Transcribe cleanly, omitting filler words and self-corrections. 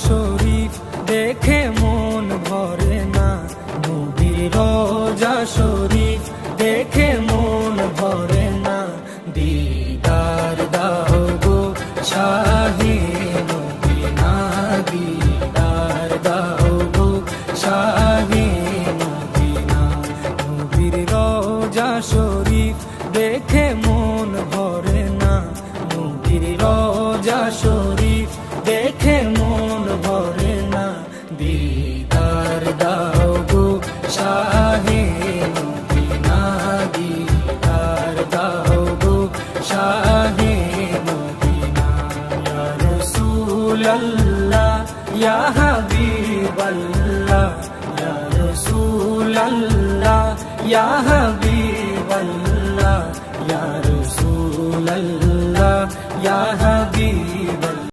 শরীফ দেখে মন ভরে না, নবীর রোজা শরীফ দেখে মন ভরে না। দিদার দাও গো শাহে মদিনা, দিদার দাও গো শাহে মদিনা। নবীর রোজা শরীফ দেখে মন ভরে না, নবীর রোজা শরীফ দেখে মন ভরে না। দিদার দাও গো শাহে মদিনা, দিদার দাও গো শাহে মদিনা। ইয়া রাসূলাল্লাহ ইয়া হাবিবাল্লাহ, ইয়া রাসূলাল্লাহ ইয়া হাবিবাল্লাহ, ইয়া রাসূলাল্লাহ ইয়া